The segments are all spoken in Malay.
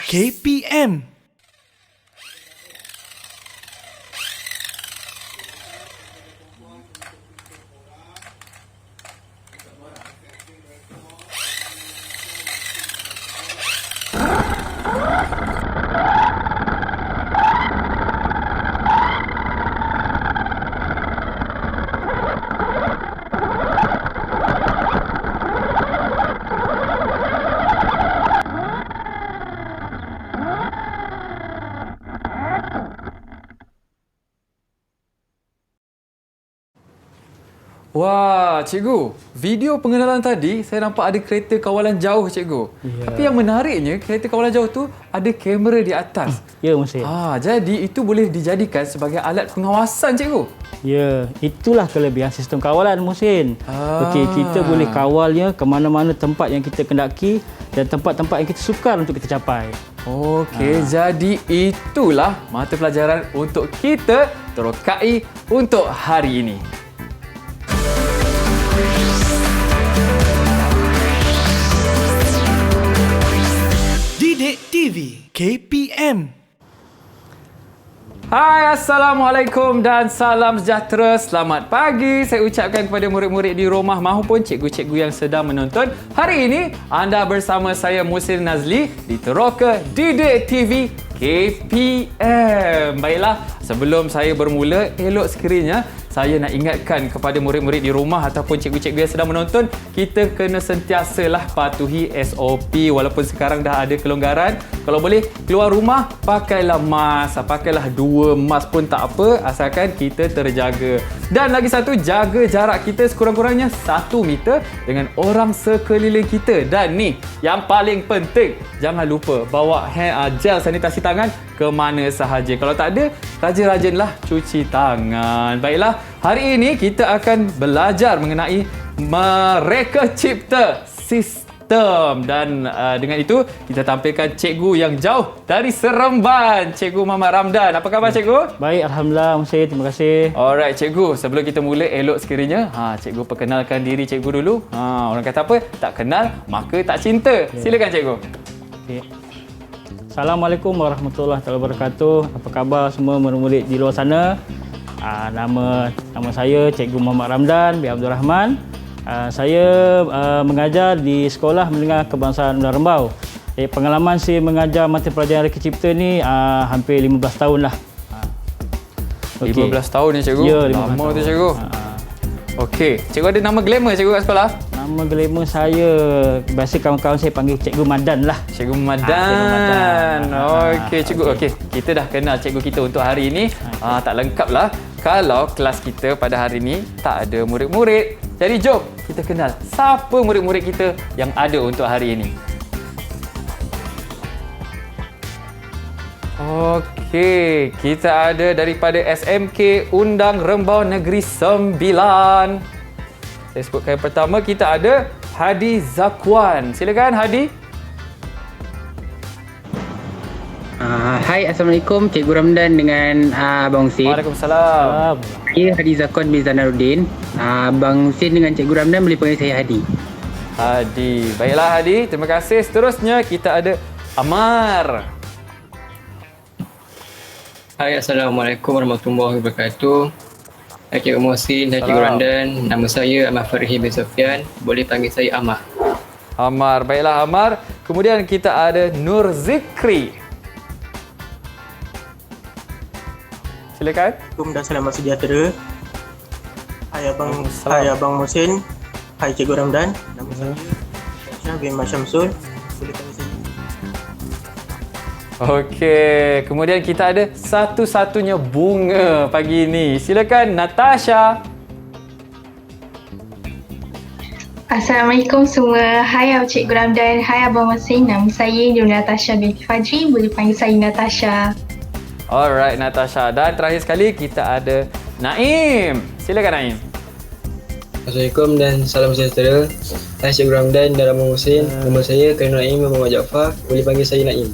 KPM. Wah, cikgu, video pengenalan tadi saya nampak ada kereta kawalan jauh, cikgu. Ya. Tapi yang menariknya, kereta kawalan jauh tu ada kamera di atas. Ya, Musin. Jadi itu boleh dijadikan sebagai alat pengawasan, cikgu. Ya, itulah kelebihan sistem kawalan, Musin. Okey, kita boleh kawalnya ke mana-mana tempat yang kita kendaki dan tempat-tempat yang kita sukar untuk kita capai. Okey, jadi itulah mata pelajaran untuk kita terokai untuk hari ini. Didik TV KPM. Hai, Assalamualaikum dan salam sejahtera. Selamat pagi saya ucapkan kepada murid-murid di rumah maupun cikgu-cikgu yang sedang menonton. Hari ini anda bersama saya Musin Nazli di Teroka Didik TV KPM. Baiklah, sebelum saya bermula, elok sekiranya saya nak ingatkan kepada murid-murid di rumah ataupun cikgu-cikgu yang sedang menonton, kita kena sentiasalah patuhi SOP walaupun sekarang dah ada kelonggaran. Kalau boleh keluar rumah, pakailah mask. Pakailah 2 mask pun tak apa, asalkan kita terjaga. Dan lagi satu, jaga jarak kita sekurang-kurangnya 1 meter dengan orang sekeliling kita. Dan ni, yang paling penting, jangan lupa bawa gel sanitasi tangan ke mana sahaja. Kalau tak ada, rajin-rajinlah cuci tangan. Baiklah, hari ini kita akan belajar mengenai mereka cipta sistem. Dan dengan itu, kita tampilkan cikgu yang jauh dari Seremban, Cikgu Muhammad Ramdan. Apa khabar, cikgu? Baik, Alhamdulillah, Musin. Terima kasih. Alright, cikgu. Sebelum kita mula, elok sekiranya cikgu perkenalkan diri cikgu dulu. Orang kata apa? Tak kenal, maka tak cinta. Silakan, cikgu. Okay. Assalamualaikum warahmatullahi wabarakatuh. Apa khabar semua murid-murid di luar sana? Nama saya Cikgu Muhammad Ramdan bin Abdul Rahman. Saya mengajar di Sekolah Menengah Kebangsaan Undang Rembau. Pengalaman saya mengajar mata pelajaran reka cipta ni hampir 15 tahun lah. 15 tahun ni, cikgu? Ya, 15 lama tahun. tu, cikgu. Okey. Cikgu ada nama glamour, cikgu, kat sekolah? Nama glamour saya, biasa kawan-kawan saya panggil Cikgu Madan lah. Cikgu Madan. Cikgu Madan. Okey, cikgu. Okey, kita dah kenal cikgu kita untuk hari ini. Tak lengkap lah kalau kelas kita pada hari ini tak ada murid-murid. Jadi jom kita kenal siapa murid-murid kita yang ada untuk hari ini. Okey, kita ada daripada SMK Undang Rembau Negeri 9. Saya sebutkan yang pertama, kita ada Hadi Zakwan. Silakan, Hadi. Hai, Assalamualaikum Cikgu Ramdan dengan Abang Husin. Waalaikumsalam. Saya Hadi Zakwan bin Zanaruddin. Abang Husin dengan Cikgu Ramdan boleh panggil saya Hadi. Hadi. Baiklah, Hadi. Terima kasih. Seterusnya kita ada Amar. Hai, Assalamualaikum warahmatullahi wabarakatuh. Hai Cikgu Mohsin dan Cikgu Ramdan. Nama saya Ahmad Farhi bin Sofian. Boleh panggil saya Amar. Amar. Baiklah, Amar. Kemudian kita ada Nur Zikri. Silakan. Assalamualaikum dan selamat sejahtera. Waalaikumsalam. Hai Abang Musin. Hai Cikgu Ramdan. Nama saya Syah bin Masyamsul. Boleh panggil saya. Okey. Kemudian kita ada satu-satunya bunga pagi ini. Silakan, Natasha. Assalamualaikum semua. Hai Cikgu Ramdan. Hai Abang Musin. Nama saya Nur Natasha binti Fajri. Boleh panggil saya Natasha. Alright, Natasha. Dan terakhir sekali kita ada Naim. Silakan, Naim. Assalamualaikum dan salam sejahtera. Hai Cikgu Ramdan dan Abang Mohsin. Nama saya Kainul Naim Muhammad Jaafar. Boleh panggil saya Naim.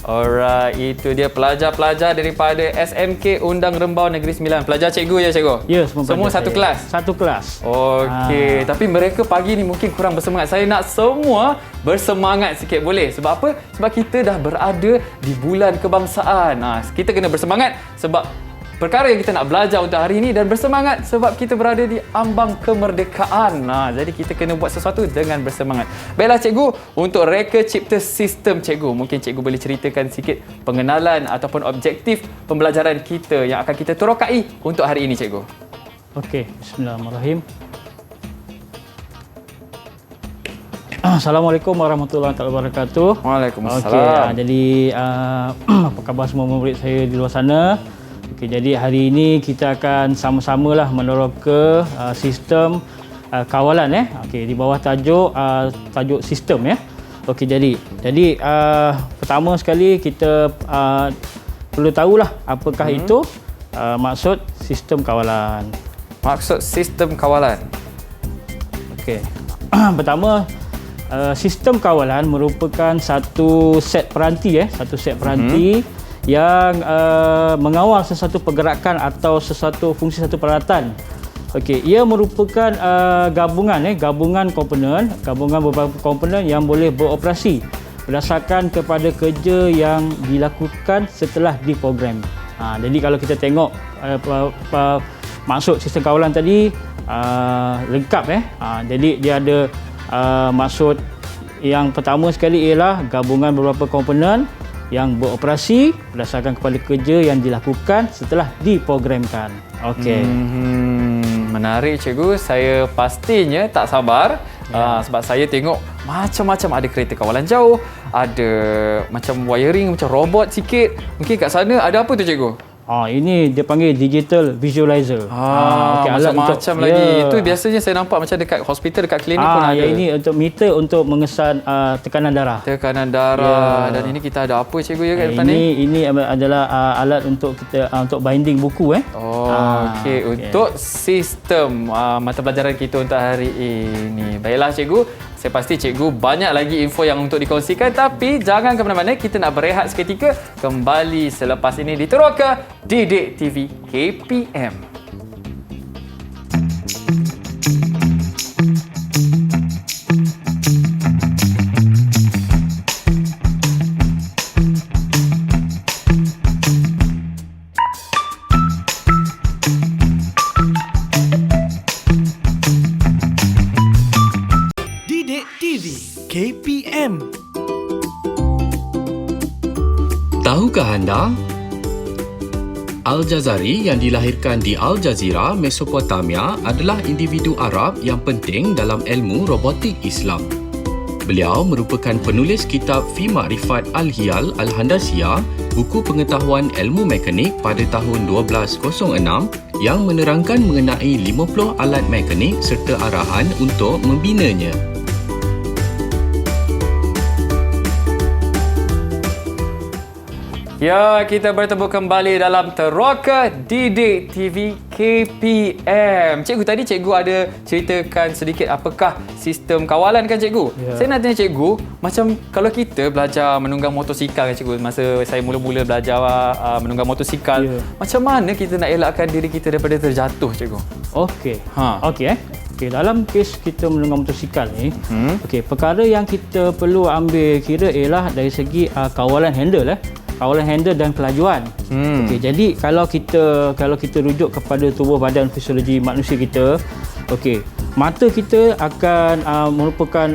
Alright, itu dia pelajar-pelajar daripada SMK Undang Rembau Negeri Sembilan. Pelajar cikgu ya cikgu? Ya, semua Semua pelajar satu saya. kelas? Satu kelas. Okey, tapi mereka pagi ni mungkin kurang bersemangat. Saya nak semua bersemangat sikit boleh? Sebab apa? Sebab kita dah berada di bulan kebangsaan. Kita kena bersemangat sebab perkara yang kita nak belajar untuk hari ini dan bersemangat sebab kita berada di ambang kemerdekaan. Jadi kita kena buat sesuatu dengan bersemangat. Baiklah cikgu, untuk reka cipta sistem cikgu, mungkin cikgu boleh ceritakan sikit pengenalan ataupun objektif pembelajaran kita yang akan kita terokai untuk hari ini cikgu. Okey, bismillahirrahmanirrahim. Assalamualaikum warahmatullahi wabarakatuh. Waalaikumsalam. Okey, jadi apa khabar semua murid saya di luar sana? Okey, jadi hari ini kita akan sama-samalah meneroka sistem kawalan Okey, di bawah tajuk sistem ya. Okey, jadi pertama sekali kita perlu tahulah apakah itu maksud sistem kawalan. Maksud sistem kawalan. Okey. Pertama, sistem kawalan merupakan satu set peranti yang mengawal sesuatu pergerakan atau sesuatu fungsi satu peralatan. Okey, ia merupakan gabungan beberapa komponen yang boleh beroperasi berdasarkan kepada kerja yang dilakukan setelah diprogram. Jadi kalau kita tengok maksud sistem kawalan tadi lengkap jadi dia ada maksud yang pertama sekali ialah gabungan beberapa komponen yang beroperasi berdasarkan kepada kerja yang dilakukan setelah diprogramkan. Okey. Menarik cikgu, saya pastinya tak sabar sebab saya tengok macam-macam, ada kereta kawalan jauh, ada macam wiring macam robot sikit. Mungkin kat sana ada apa tu cikgu? Ini dia panggil digital visualizer. Okey, macam-macam lagi. Itu biasanya saya nampak macam dekat hospital, dekat klinik pun ada. Ini untuk meter untuk mengesan tekanan darah. Tekanan darah. Dan ini kita ada apa cikgu ya kat depan ni? Ini adalah alat untuk kita untuk binding buku Okey, untuk sistem mata pelajaran kita untuk hari ini. Baiklah cikgu, saya pasti cikgu banyak lagi info yang untuk dikongsikan, tapi jangan ke mana-mana, kita nak berehat seketika. Kembali selepas ini di Teroka Didik TV KPM. Didik TV KPM. Tahukah anda? Al-Jazari yang dilahirkan di Al Jazeera, Mesopotamia adalah individu Arab yang penting dalam ilmu robotik Islam. Beliau merupakan penulis kitab Fi Ma'rifat Al-Hiyal Al-Handasiyah, buku pengetahuan ilmu mekanik pada tahun 1206 yang menerangkan mengenai 50 alat mekanik serta arahan untuk membinanya. Ya, kita bertemu kembali dalam Teroka Didik TV KPM. Cikgu, tadi cikgu ada ceritakan sedikit apakah sistem kawalan kan cikgu? Ya. Saya nak tanya cikgu, macam kalau kita belajar menunggang motosikal kan cikgu, masa saya mula-mula belajar menunggang motosikal, macam mana kita nak elakkan diri kita daripada terjatuh cikgu? Okey. Okey, dalam kes kita menunggang motosikal ni, perkara yang kita perlu ambil kira ialah dari segi kawalan handle kawalan handle dan kelajuan. Okey, jadi kalau kita rujuk kepada tubuh badan fisiologi manusia kita, okey, mata kita akan merupakan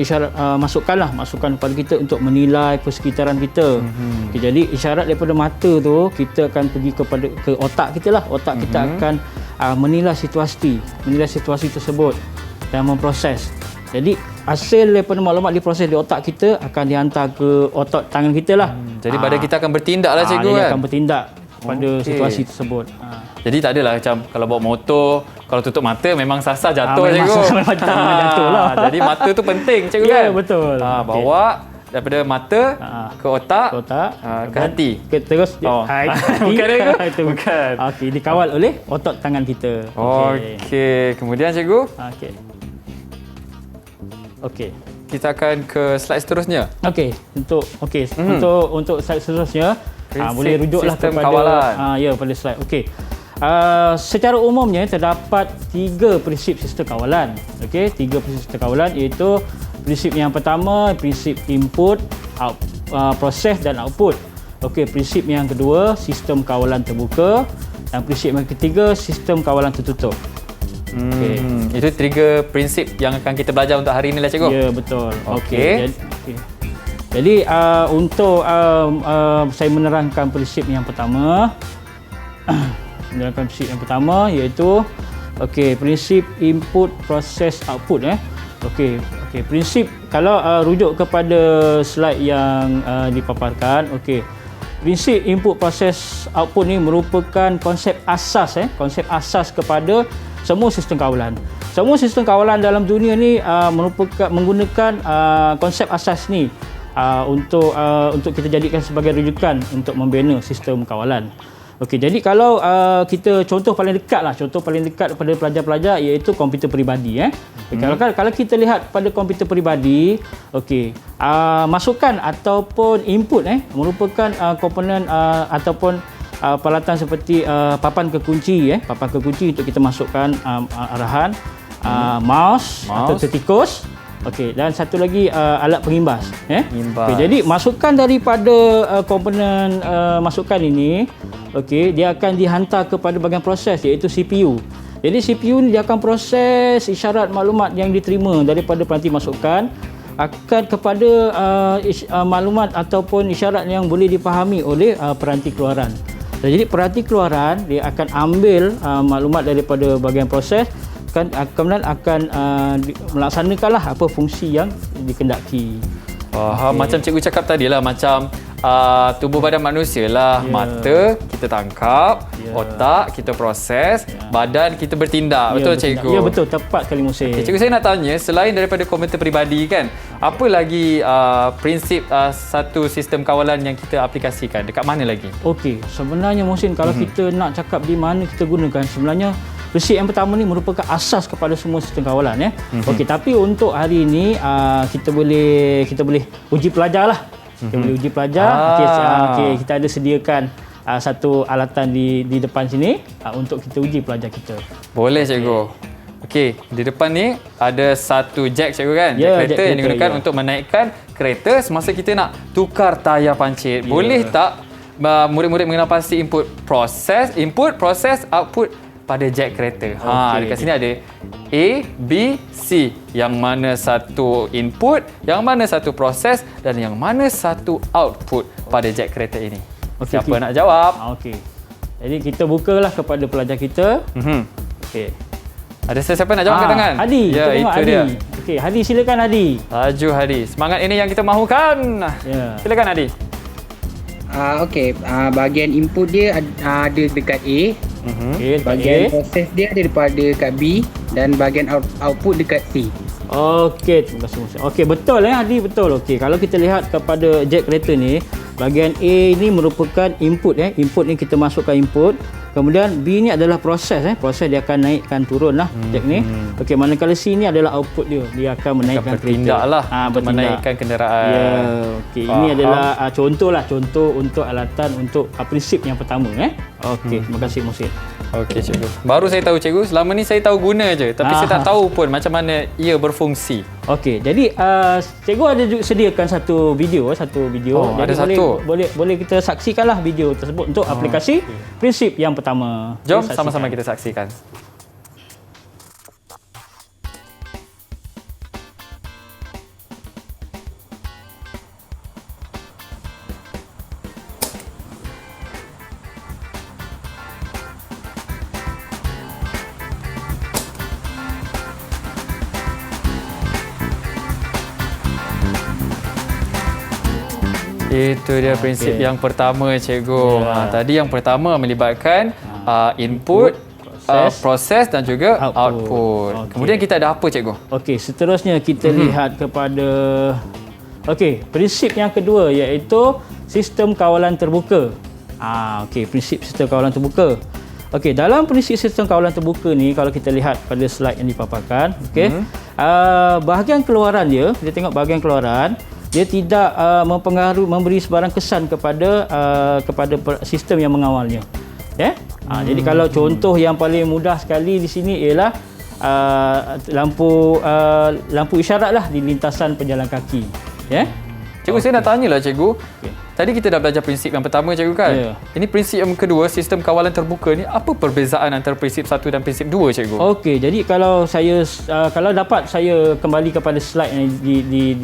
isyarat masukan kepada kita untuk menilai persekitaran kita. Okey, jadi isyarat daripada mata tu kita akan pergi ke otak kita lah. Otak kita akan menilai situasi tersebut dan memproses. Jadi hasil daripada maklumat diproses di otak kita akan dihantar ke otot tangan kita lah. Jadi badan kita akan bertindak lah cikgu dia kan? akan bertindak pada situasi tersebut. Jadi tak adalah macam kalau bawa motor, kalau tutup mata memang sasar jatuh cikgu. Memang jatuh lah. Jadi mata tu penting cikgu kan? Ya, betul. Bawa daripada mata ke otak, ke hati. Terus bukan cikgu? itu Bukan. Okey, dikawal oleh otot tangan kita. Okey. Kemudian cikgu? Okey. kita akan ke slide seterusnya. Untuk slide seterusnya boleh rujuklah sistem kepada kawalan. pada slide. Secara umumnya terdapat 3 prinsip sistem kawalan. 3 prinsip sistem kawalan iaitu prinsip yang pertama, prinsip input, proses dan output. Prinsip yang kedua, sistem kawalan terbuka, dan prinsip yang ketiga, sistem kawalan tertutup. Itu 3 prinsip yang akan kita belajar untuk hari ini lah cikgu. Ya, betul. Okey. Jadi untuk saya menerangkan prinsip yang pertama. Iaitu prinsip input, proses, output. Prinsip kalau rujuk kepada slide yang dipaparkan, prinsip input, proses, output ni merupakan konsep asas kepada semua sistem kawalan. Semua sistem kawalan dalam dunia ni menggunakan konsep asas ni untuk kita jadikan sebagai rujukan untuk membina sistem kawalan. Jadi kalau kita contoh paling dekat pada pelajar-pelajar iaitu komputer peribadi. Kalau kita lihat pada komputer peribadi, masukan ataupun input merupakan komponen ataupun peralatan seperti papan kekunci untuk kita masukkan arahan, mouse atau tertikus. Dan satu lagi alat pengimbas. Jadi masukan daripada komponen masukan ini, dia akan dihantar kepada bahagian proses iaitu CPU. Jadi CPU ni dia akan proses isyarat maklumat yang diterima daripada peranti masukan akan kepada maklumat ataupun isyarat yang boleh dipahami oleh peranti keluaran. Jadi peranti keluaran dia akan ambil maklumat daripada bahagian proses, kemudian akan melaksanakanlah apa fungsi yang dikendaki. Macam cikgu cakap tadi lah, macam tubuh badan manusia lah. Mata kita tangkap, otak kita proses, badan kita bertindak. Betul cikgu? Ya, betul, tepat kali Musin. Cikgu, saya nak tanya, selain daripada komputer peribadi kan, apa lagi prinsip satu sistem kawalan yang kita aplikasikan? Dekat mana lagi? Sebenarnya Musin, kalau kita nak cakap di mana kita gunakan, sebenarnya prinsip yang pertama ni merupakan asas kepada semua sistem kawalan. Tapi untuk hari ini kita boleh uji pelajar lah. Kita boleh uji pelajar. Kita ada sediakan satu alatan di depan sini untuk kita uji pelajar kita. Boleh cikgu. Di depan ni ada satu jack cikgu kan? Jack kereta yang digunakan untuk menaikkan kereta semasa kita nak tukar tayar pancit. Boleh tak murid-murid mengenal pasti input, proses, output pada jack kereta. Dekat sini ada A, B, C. Yang mana satu input, yang mana satu proses dan yang mana satu output pada jack kereta ini. Siapa nak jawab? Jadi kita bukalah kepada pelajar kita. Ada sesiapa nak jawab angkat tangan? Hadi. Ya, itu Hadi. dia. Hadi, silakan Hadi. Laju Hadi. Semangat ini yang kita mahukan. Silakan Hadi. Bahagian input dia ada dekat A. Bahagian proses dia ada daripada dekat B dan bahagian output dekat C. Terima kasih. Betul Hadi, betul. Kalau kita lihat kepada jack kereta ni, bahagian A ni merupakan input. Input ni kita masukkan input. Kemudian B ni adalah proses. Proses dia akan naikkan turun lah jack ni. Manakala C ni adalah output dia. Dia akan menaikkan bertindak kereta. Lah untuk menaikkan kenderaan. Ini adalah contoh untuk alatan untuk prinsip yang pertama. Terima kasih Musin. Cikgu. Baru saya tahu cikgu. Selama ni saya tahu guna je. Tapi saya tak tahu pun macam mana ia berfungsi. Jadi cikgu ada sediakan satu video. Jadi ada satu. Boleh kita saksikanlah video tersebut untuk aplikasi prinsip yang pertama. Jom sama-sama kita saksikan. Itu dia prinsip yang pertama cikgu. Tadi yang pertama melibatkan input, proses dan juga output. Kemudian kita ada apa cikgu? Seterusnya kita lihat kepada prinsip yang kedua iaitu sistem kawalan terbuka. Prinsip sistem kawalan terbuka. Okey, dalam prinsip sistem kawalan terbuka ni, kalau kita lihat pada slide yang dipaparkan, okey, bahagian keluaran dia, kita tengok bahagian keluaran, dia tidak memberi sebarang kesan kepada sistem yang mengawalnya. Jadi kalau contoh yang paling mudah sekali di sini ialah lampu isyarat lah di lintasan penjalan kaki. Cikgu, saya nak tanyalah cikgu. Tadi kita dah belajar prinsip yang pertama cikgu kan? Ini prinsip yang kedua, sistem kawalan terbuka ni, apa perbezaan antara prinsip 1 dan prinsip 2 cikgu? Okey, jadi kalau dapat saya kembali kepada slide yang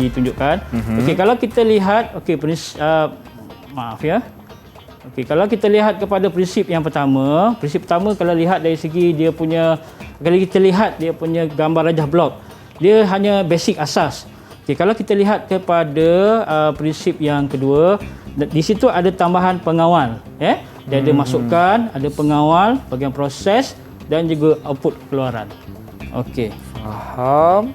ditunjukkan. Okey, kalau kita lihat maaf ya. Okey, kalau kita lihat kepada prinsip pertama kalau lihat dari segi kalau kita lihat dia punya gambar rajah blok, dia hanya basic asas. Okey, kalau kita lihat kepada prinsip yang kedua, di situ ada tambahan pengawal, dia ada masukan, ada pengawal, bahagian proses dan juga output keluaran. Okey. Faham.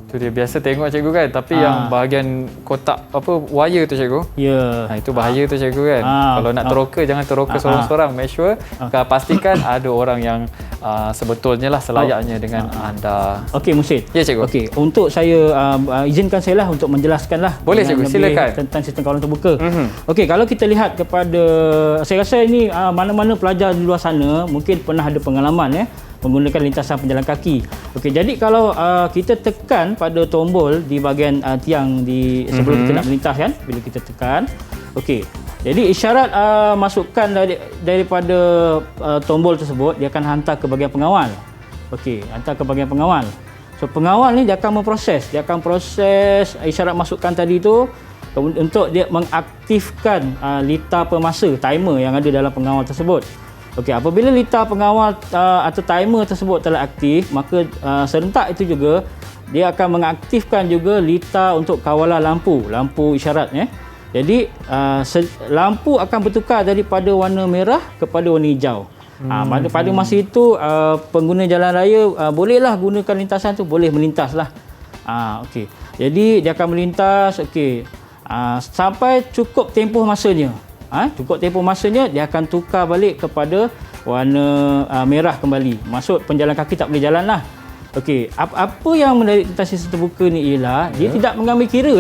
Tu dia biasa tengok cikgu kan, tapi yang bahagian kotak wire tu cikgu. Itu bahaya tu cikgu kan. Kalau nak teroka jangan teroka seorang-seorang. Make sure pastikan ada orang yang sebetulnya lah selayaknya dengan anda. Okey Musid. Ya cikgu. Okey, untuk saya izinkan saya lah untuk menjelaskan lah. Boleh cikgu, silakan. Tentang sistem kawalan terbuka. Okey, kalau kita lihat kepada, saya rasa ini mana-mana pelajar di luar sana mungkin pernah ada pengalaman menggunakan lintasan penjalan kaki. Okey, jadi kalau kita tekan pada tombol di bahagian tiang sebelum kita nak melintas kan, bila kita tekan. Okey. Jadi isyarat masukan daripada tombol tersebut dia akan hantar ke bahagian pengawal. Okey, hantar ke bahagian pengawal. So pengawal ni dia akan memproses, proses isyarat masukan tadi tu untuk dia mengaktifkan litar pemasa, timer yang ada dalam pengawal tersebut. Okey, apabila litar pengawal atau timer tersebut telah aktif, maka serentak itu juga dia akan mengaktifkan juga litar untuk kawalan lampu isyarat. Jadi lampu akan bertukar daripada warna merah kepada warna hijau. Pada masa itu pengguna jalan raya bolehlah gunakan lintasan tu, boleh melintaslah. Okey. Jadi dia akan melintas sampai cukup tempoh masanya. Dia akan tukar balik kepada warna merah kembali. Maksud penjalan kaki tak boleh jalan lah. Okey, apa yang menarik tentang sistem terbuka ni ialah dia tidak mengambil kira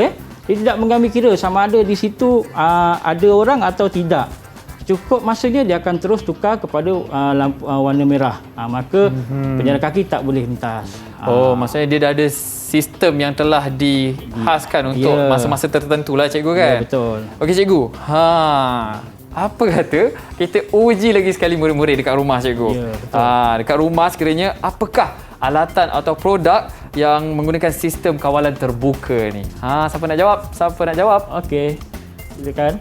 dia tidak mengambil kira sama ada di situ ada orang atau tidak. Cukup masanya dia akan terus tukar kepada warna merah. Maka penjalan kaki tak boleh lintas. Maksudnya dia dah ada sistem yang telah dihaskan untuk masa-masa tertentu lah cikgu kan? Ya, betul. Okey cikgu, apa kata kita uji lagi sekali murid-murid dekat rumah cikgu? Ya, betul. Dekat rumah sekiranya apakah alatan atau produk yang menggunakan sistem kawalan terbuka ni? Siapa nak jawab? Okey, silakan.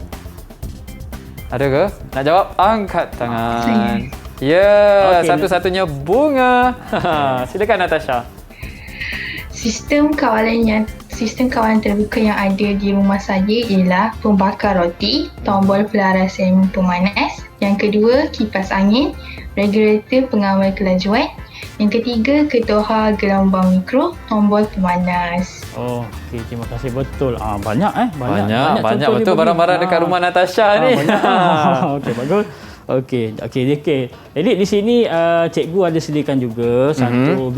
Ada ke? Nak jawab? Angkat tangan. Satu-satunya Bunga. Silakan Natasha. Sistem kawalan terbuka yang ada di rumah saya ialah pembakar roti, tombol pelarasan pemanas, yang kedua kipas angin, regulator pengawal kelajuan, yang ketiga ketuhar gelombang mikro, tombol pemanas. Okey, terima kasih, betul. Banyak Banyak betul barang-barang dekat rumah Natasha ni. Okey, bagus. Okey. Jadi di sini cikgu ada sediakan juga satu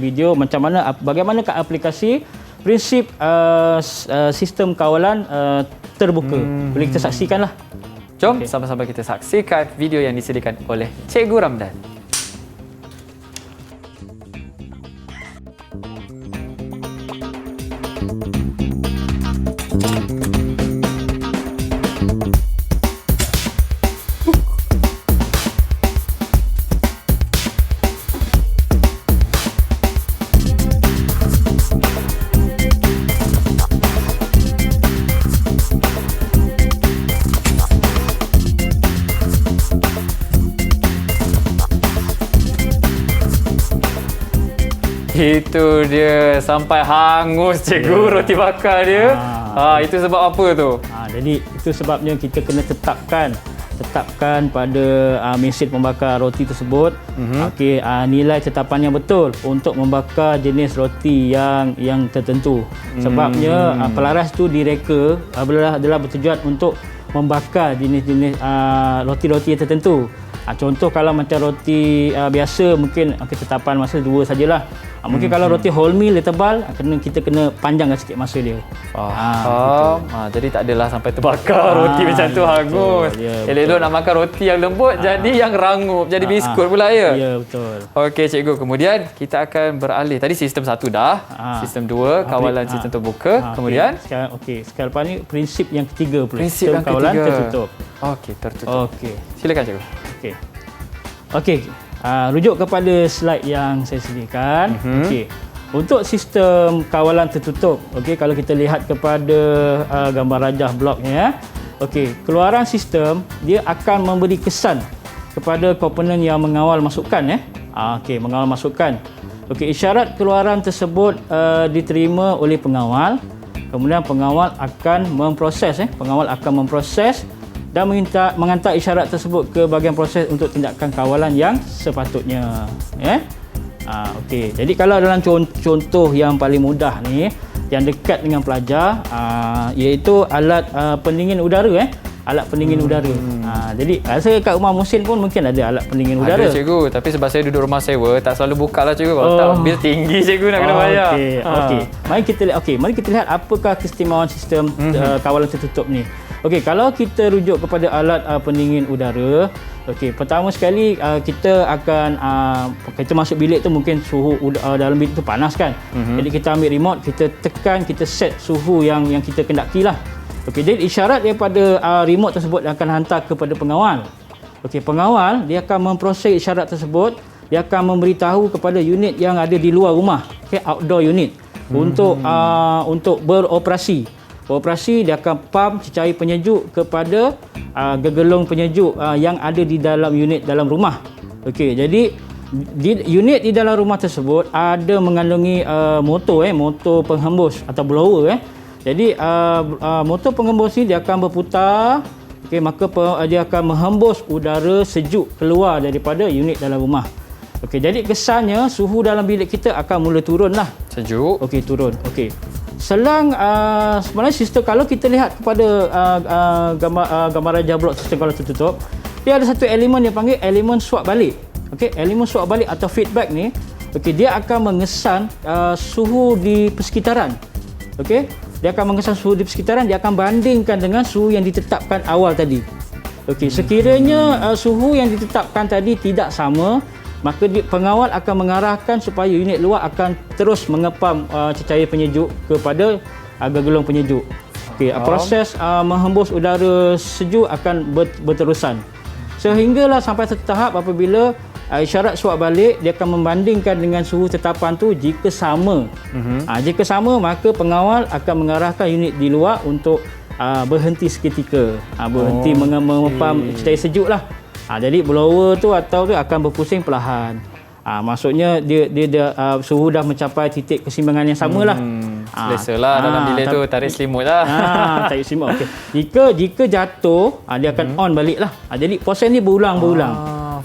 video macam mana bagaimana aplikasi prinsip sistem kawalan terbuka. Boleh kita saksikanlah. Jom sama-sama kita saksikan video yang disediakan oleh Cikgu Ramdan. Itu dia, sampai hangus cikgu roti bakar dia. Itu sebab apa tu? Jadi itu sebabnya kita kena tetapkan pada mesin pembakar roti tersebut nilai tetapan yang betul untuk membakar jenis roti yang tertentu. Sebabnya pelaras tu direka adalah bertujuan untuk membakar jenis-jenis roti-roti tertentu. Contoh kalau macam roti biasa mungkin tetapan masa 2 sajalah. Mungkin kalau roti wholemeal dia tebal, kita kena panjangkan sikit masa dia. Faham. Jadi tak adalah sampai terbakar roti macam tu hangus. Elok-elok nak makan roti yang lembut jadi yang rangup, jadi biskut pula ya. Ya, betul. Okey cikgu, kemudian kita akan beralih. Tadi sistem 1 dah, sistem 2 kawalan sistem terbuka. Kemudian sekarang lepas ni prinsip yang ketiga pula. Prinsip yang kawalan ketiga. tertutup. Okey, tertutup. Okey. Silakan cikgu. Okey. Rujuk kepada slide yang saya sediakan. Okey. Untuk sistem kawalan tertutup, okey, kalau kita lihat kepada gambar rajah bloknya ya. Okey, keluaran sistem dia akan memberi kesan kepada komponen yang mengawal masukan ya. Okey, mengawal masukan. Okey, isyarat keluaran tersebut diterima oleh pengawal. Kemudian pengawal akan memproses pengawal akan memproses dan menghantar isyarat tersebut ke bahagian proses untuk tindakan kawalan yang sepatutnya okey. Jadi kalau dalam contoh yang paling mudah ni yang dekat dengan pelajar iaitu alat pendingin udara alat pendingin udara. Jadi saya kat rumah Muhsin pun mungkin ada alat pendingin udara. Ada cikgu, tapi sebab saya duduk rumah sewa tak selalu buka lah cikgu. Kalau tak bil tinggi cikgu nak kena bayar. Okey. Mari kita lihat apakah keistimewaan sistem kawalan tertutup ni. Okey, kalau kita rujuk kepada alat pendingin udara, okey, pertama sekali kita akan kita masuk bilik tu mungkin suhu dalam bilik tu panas kan. Jadi kita ambil remote, kita tekan, kita set suhu yang kita kendaki lah. Okey, jadi isyarat daripada remote tersebut akan hantar kepada pengawal. Okey, pengawal dia akan memproses isyarat tersebut, dia akan memberitahu kepada unit yang ada di luar rumah, okey, outdoor unit untuk beroperasi. Operasi dia akan pump cecair penyejuk kepada gegelung penyejuk yang ada di dalam unit dalam rumah. Okey, jadi unit di dalam rumah tersebut ada mengandungi motor penghembus atau blower. Jadi motor penghembus ni dia akan berputar. Okey, maka dia akan menghembus udara sejuk keluar daripada unit dalam rumah. Okey, jadi kesannya suhu dalam bilik kita akan mula turunlah. Sejuk. Okey, turun. Okey. Selang sebenarnya sistem kalau kita lihat kepada gambar rajah blok sistem kawalan tertutup, dia ada satu elemen yang panggil elemen suap balik. Okey, elemen suap balik atau feedback ni, okey, dia akan mengesan suhu di persekitaran. Okey, dia akan mengesan suhu di persekitaran, dia akan bandingkan dengan suhu yang ditetapkan awal tadi. Okey, sekiranya suhu yang ditetapkan tadi tidak sama, maka pengawal akan mengarahkan supaya unit luar akan terus mengepam cecair penyejuk kepada gegelung penyejuk. Okey, proses menghembus udara sejuk akan berterusan. Sehinggalah sampai satu tahap apabila isyarat suap balik dia akan membandingkan dengan suhu tetapan tu jika sama. Jika sama maka pengawal akan mengarahkan unit di luar untuk berhenti seketika. Berhenti mengepam cecair sejuk lah. Jadi blower tu atau tu akan berpusing perlahan. Maksudnya dia suhu dah mencapai titik keseimbangan yang samalah. Selesalah dalam bilik tu tarik selimut lah. Tarik selimut. Okey. Jika jatuh, dia akan on balik lah. Jadi proses ni berulang.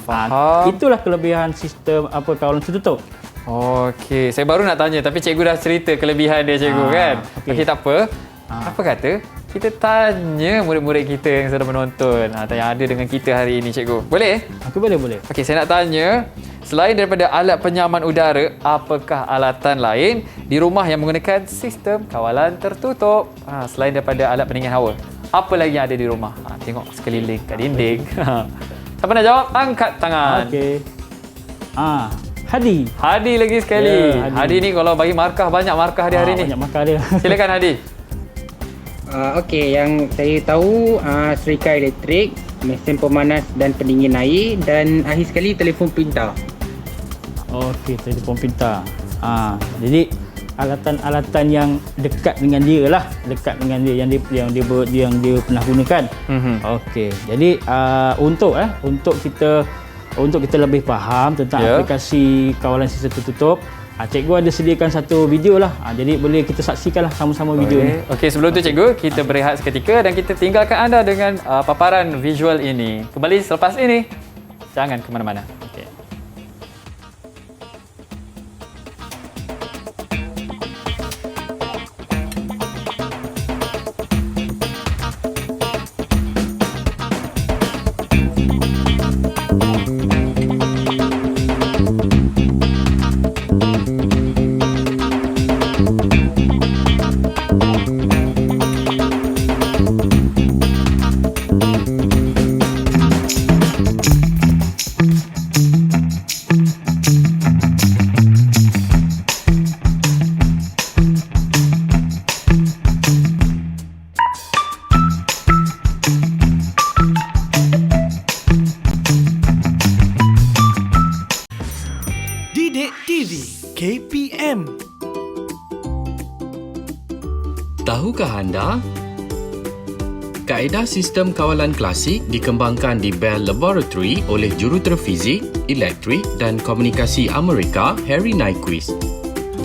Faham. Itulah kelebihan sistem kawalan tertutup. Okey, saya baru nak tanya tapi cikgu dah cerita kelebihan dia cikgu kan. Okey, tak apa. Apa kata kita tanya murid-murid kita yang sedang menonton yang ada dengan kita hari ini cikgu. Boleh? Boleh. Okey, saya nak tanya, selain daripada alat penyaman udara, apakah alatan lain di rumah yang menggunakan sistem kawalan tertutup? Selain daripada alat pendingin hawa, apa lagi yang ada di rumah? Tengok sekeliling kat dinding. Siapa nak jawab? Angkat tangan. Okey. Hadi lagi sekali. Ya, Hadi ni kalau bagi markah, banyak markah dia hari ni. Banyak markah dia. Silakan Hadi. Okey, yang saya tahu serika elektrik, mesin pemanas dan pendingin air, dan akhir sekali telefon pintar. Okey, telefon pintar. Jadi alatan-alatan yang dekat dengan dia lah, dekat dengan dia yang dia pernah gunakan. Okey, jadi untuk kita lebih faham tentang aplikasi kawalan sistem tertutup, cikgu ada sediakan satu video lah. Jadi boleh kita saksikanlah sama-sama video ni. Okey, sebelum tu cikgu, kita berehat seketika dan kita tinggalkan anda dengan paparan visual ini. Kembali selepas ini. Jangan ke mana-mana. Okey. Didik TV KPM. Tahukah anda? Kaedah sistem kawalan klasik dikembangkan di Bell Laboratory oleh jurutera fizik, elektrik dan komunikasi Amerika Harry Nyquist.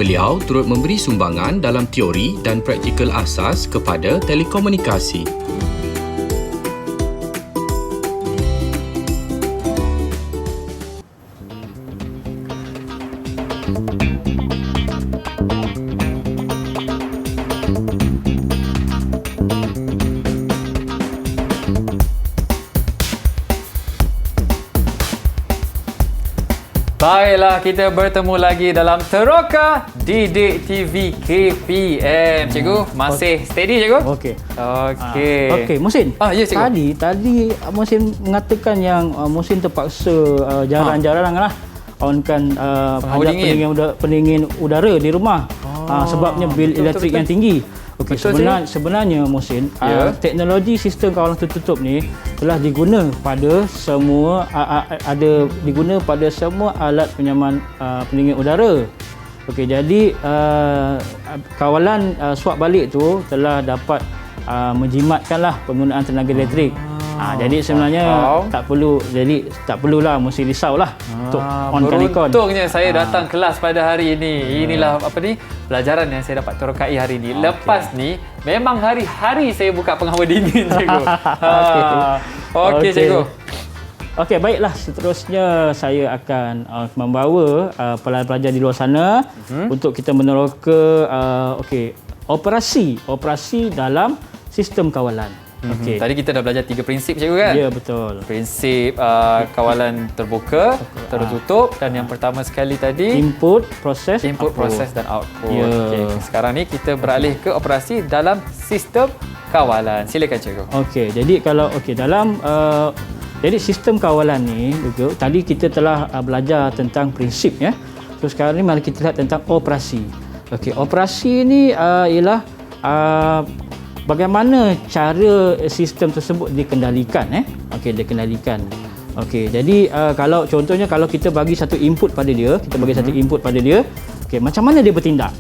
Beliau turut memberi sumbangan dalam teori dan praktikal asas kepada telekomunikasi. Baiklah, kita bertemu lagi dalam Teroka Didik TV KPM. Cikgu, masih steady cikgu? Okey. Okey. Okey, Muhsin. Ya cikgu. Tadi Muhsin mengatakan yang Muhsin terpaksa jarang-jarang lah onkan pendingin udara di rumah. Sebabnya bil elektrik yang tinggi. Okey, sebenarnya Muhsin, teknologi sistem kawalan tertutup ni telah diguna pada semua pada semua alat penyaman pendingin udara. Okey, jadi kawalan suap balik tu telah dapat menjimatkanlah penggunaan tenaga elektrik. Jadi sebenarnya tak perlulah mesti risaulah untuk onkan aircon. Beruntungnya saya datang kelas pada hari ini. Inilah pelajaran yang saya dapat terokai hari ini. Lepas ni memang hari-hari saya buka penghawa dingin cikgu. Okey cikgu. Okey, baiklah, seterusnya saya akan membawa pelajar-pelajar di luar sana untuk kita meneroka operasi dalam sistem kawalan. Okay. Tadi kita dah belajar 3 prinsip cikgu kan? Ya, betul. Prinsip kawalan terbuka, tertutup dan yang pertama sekali tadi input, proses dan output. Ya. Okay. Sekarang ni kita beralih ke operasi dalam sistem kawalan. Silakan cikgu. Okey, jadi dalam jadi sistem kawalan ni juga tadi kita telah belajar tentang prinsip ya. So sekarang ni mari kita lihat tentang operasi. Okey, operasi ni ialah bagaimana cara sistem tersebut dikendalikan dikendalikan. Okey, jadi kalau contohnya kalau kita bagi satu input pada dia, okey, macam mana dia bertindak?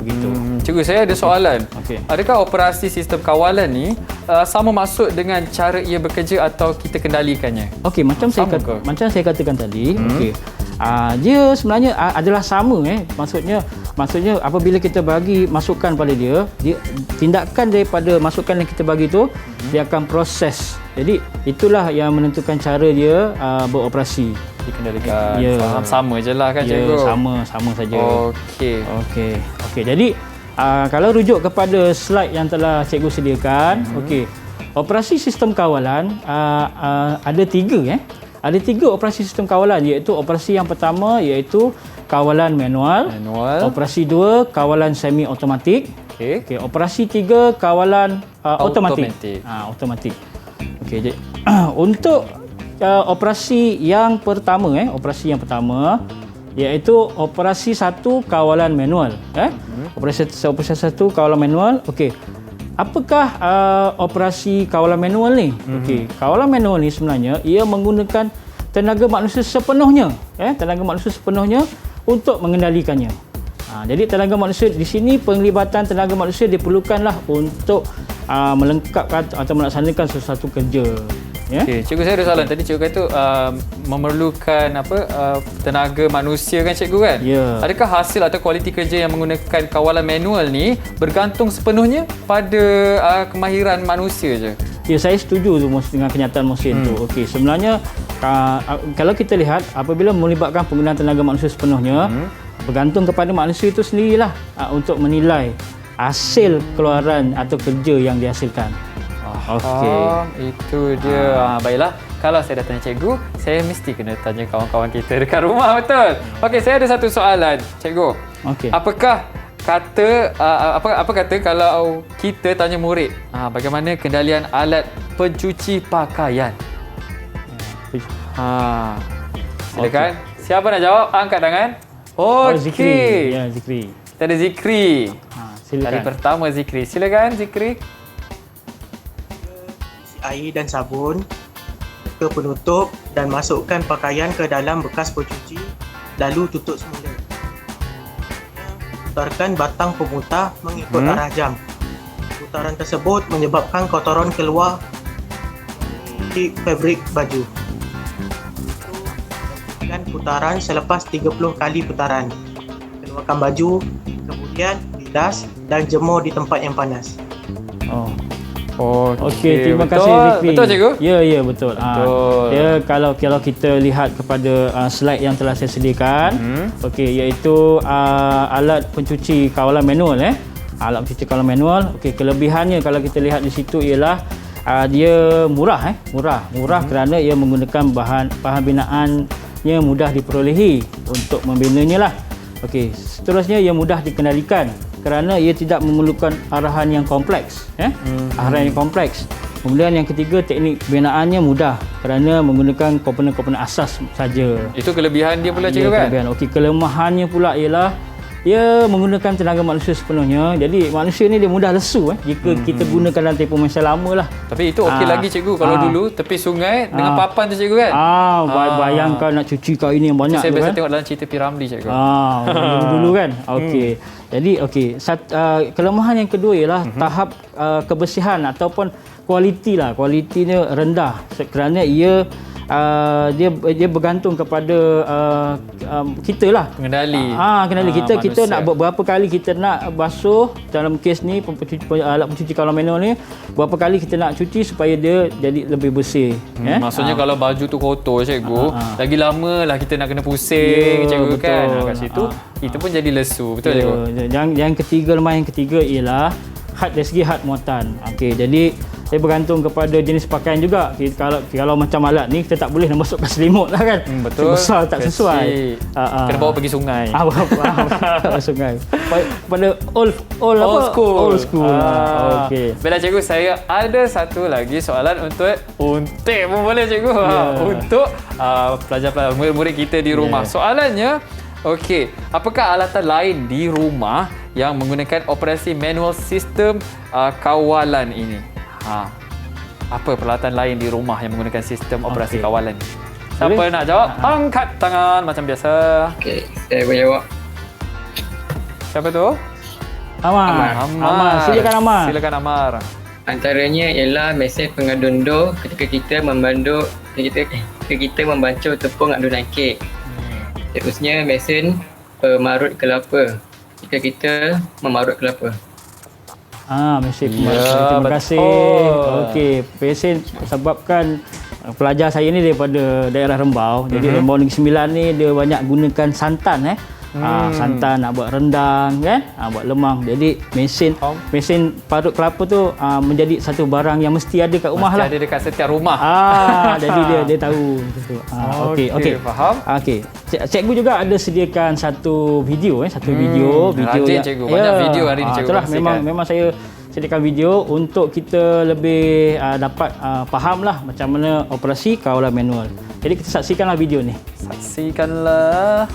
Begitu. Cikgu, saya ada soalan. Okey. Adakah operasi sistem kawalan ni sama maksud dengan cara ia bekerja atau kita kendalikannya? Okey, macam saya katakan tadi, okey. Dia sebenarnya adalah sama maksudnya apabila kita bagi masukan pada dia tindakan daripada masukan yang kita bagi tu dia akan proses. Jadi itulah yang menentukan cara dia beroperasi. Dikendalikan. Sama je lah kan cikgu? Sama saja. Okey. Jadi kalau rujuk kepada slide yang telah cikgu sediakan, okey. Operasi sistem kawalan ada 3 Ada 3 operasi sistem kawalan, iaitu operasi yang pertama iaitu kawalan manual. Operasi 2 kawalan semi automatik. Okey, operasi 3 kawalan automatik. Automatik. Okey, jadi untuk operasi yang pertama iaitu operasi 1 kawalan manual. Operasi 1 kawalan manual. Okey. Apakah operasi kawalan manual ni? Okey, kawalan manual ni sebenarnya ia menggunakan tenaga manusia sepenuhnya, untuk mengendalikannya. Jadi tenaga manusia di sini, penglibatan tenaga manusia diperlukanlah untuk melengkapkan atau melaksanakan sesuatu kerja. Okey, cikgu, saya ada soalan. Tadi cikgu kata memerlukan tenaga manusia kan cikgu kan? Ya. Adakah hasil atau kualiti kerja yang menggunakan kawalan manual ni bergantung sepenuhnya pada kemahiran manusia je? Ya, saya setuju tu dengan kenyataan Muhsin tu. Okey, sebenarnya kalau kita lihat apabila melibatkan penggunaan tenaga manusia sepenuhnya bergantung kepada manusia itu sendirilah untuk menilai hasil keluaran atau kerja yang dihasilkan. Okey. Itu dia. Baiklah. Kalau saya dah tanya cikgu, saya mesti kena tanya kawan-kawan kita dekat rumah, betul? Okey, saya ada satu soalan, cikgu. Okey. Apa kata kalau kita tanya murid, bagaimana kendalian alat pencuci pakaian? Silakan. Siapa nak jawab? Angkat tangan. Okey. Ya, Zikri. Kita ada Zikri. Silakan. Kali pertama Zikri. Silakan Zikri. Air dan sabun ke penutup dan masukkan pakaian ke dalam bekas pencuci lalu tutup semula. Putarkan batang pemutar mengikut arah jam. Putaran tersebut menyebabkan kotoran keluar di fabrik baju. Dan putaran selepas 30 kali putaran. Keluarkan baju, kemudian bilas dan jemur di tempat yang panas. Okey, terima kasih Zikri. Betul cikgu? Ya, betul. Betul. Ya, kalau kita lihat kepada slide yang telah saya sediakan, okey, iaitu alat pencuci kawalan manual Alat pencuci kawalan manual. Okey, kelebihannya kalau kita lihat di situ ialah dia murah kerana ia menggunakan bahan binaannya mudah diperolehi untuk membinanya lah. Okey, seterusnya ia mudah dikendalikan kerana ia tidak memerlukan arahan yang kompleks, arahan yang kompleks. Kemudian yang ketiga, teknik pembinaannya mudah kerana menggunakan komponen-komponen asas saja. Itu kelebihan dia pula cikgu kan? Okey, kelemahannya pula ialah ia menggunakan tenaga manusia sepenuhnya. Jadi manusia ni dia mudah lesu jika kita gunakan dalam tempoh masa lama lah. Tapi itu okey lagi cikgu kalau dulu tepi sungai dengan papan tu cikgu kan? Bayangkan nak cuci kain ini yang banyak Saya tu biasa kan. tengok dalam cerita Piramli cikgu. Dulu kan. Okey. Jadi kelemahan yang kedua ialah tahap kebersihan ataupun kualiti lah. Kualitinya rendah kerana dia bergantung kepada kita lah. Pengendali. Kendali kita manusia. nak berapa kali kita nak basuh dalam kes ni alat pencuci kawalan manual ni, berapa kali kita nak cuci supaya dia jadi lebih bersih. Maksudnya kalau baju tu kotor cikgu, lagi lama lah kita nak kena pusing cikgu betul. kan. Kat situ kita pun jadi lesu. Betul cikgu? Yang ketiga, lemah yang ketiga ialah dari segi had muatan. Okey, jadi dia bergantung kepada jenis pakaian juga. Kalau macam alat ni kita tak boleh nak masukkan selimut lah kan. Betul. Besar tak sesuai. Kena bawa pergi sungai. Bawa sungai. Pada old school. Okey. Baiklah cikgu, saya ada satu lagi soalan untuk pun boleh cikgu. Untuk pelajar-pelajar murid-murid kita di rumah. Soalannya, okey, apakah alatan lain di rumah yang menggunakan operasi manual sistem kawalan ini? Apa peralatan lain di rumah yang menggunakan sistem operasi kawalan? Siapa nak jawab? Angkat tangan macam biasa. Okey, saya boleh jawab. Siapa tu? Amar. Silakan Amar. Antaranya ialah mesin pengadun ketika kita membancuh tepung adunan kek. Terusnya mesin pemarut kelapa jika kita memarut kelapa. Mesin terima kasih. Okey, mesin sebabkan pelajar saya ni daripada daerah Rembau. Jadi Rembau Negeri Sembilan ni dia banyak gunakan santan santan nak buat rendang kan, buat lemang. Jadi mesin parut kelapa tu menjadi satu barang yang mesti ada kat rumah lah. Mesti ada dekat setiap rumah. Jadi dia tahu gitu. Okey. Faham? Okey. Cikgu juga ada sediakan satu video video rajin yang cikgu. Banyak video hari ni cikgu. Itulah memang saya sediakan video untuk kita lebih dapat faham lah macam mana operasi kawalan manual. Jadi kita saksikanlah video ni. Saksikanlah.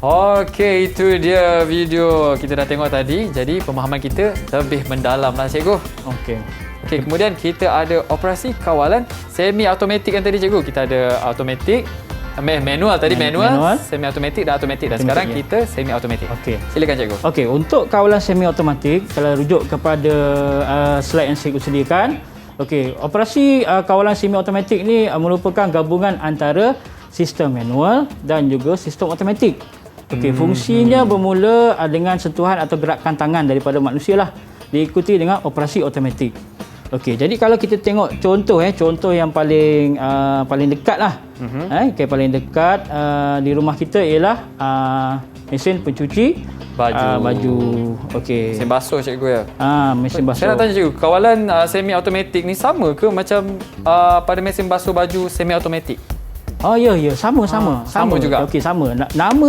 Okey, itu dia video kita dah tengok tadi. Jadi pemahaman kita lebih mendalam lah cikgu. Okey, kemudian kita ada operasi kawalan semi automatik kan tadi cikgu. Kita ada automatik, manual tadi, manual, semi automatik dan automatik. Dan sekarang kita semi automatik. Okey. Silakan cikgu. Okey, untuk kawalan semi automatik, kalau rujuk kepada slide yang saya sediakan, okey, operasi kawalan semi automatik ni merupakan gabungan antara sistem manual dan juga sistem automatik. Okey, fungsinya bermula dengan sentuhan atau gerakan tangan daripada manusia lah, diikuti dengan operasi automatik. Okey, jadi kalau kita tengok contoh yang paling dekat lah. Paling dekat di rumah kita ialah mesin pencuci baju. Okey. Mesin basuh cikgu ya. Mesin basuh. Saya nak tanya cikgu, kawalan semi automatik ni sama ke macam pada mesin basuh baju semi automatik? Ya, sama juga. Okey, sama. Nama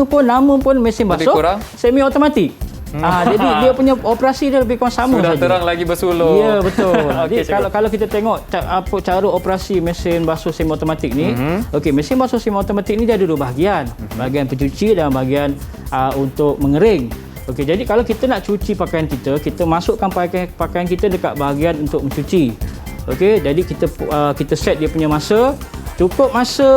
pun mesin basuh kurang semi automatik. Jadi dia punya operasi dia lebih kurang sama Sudah saja. terang lagi bersulur. Ya, betul. Okey, Jadi kalau kita tengok apa cara operasi mesin basuh semi automatik ni, okey, mesin basuh semi automatik ni dia ada 2 bahagian. Bahagian pencuci dan bahagian untuk mengering. Okey, jadi kalau kita nak cuci pakaian kita masukkan pakaian kita dekat bahagian untuk mencuci. Okey, jadi kita set dia punya masa. Cukup masa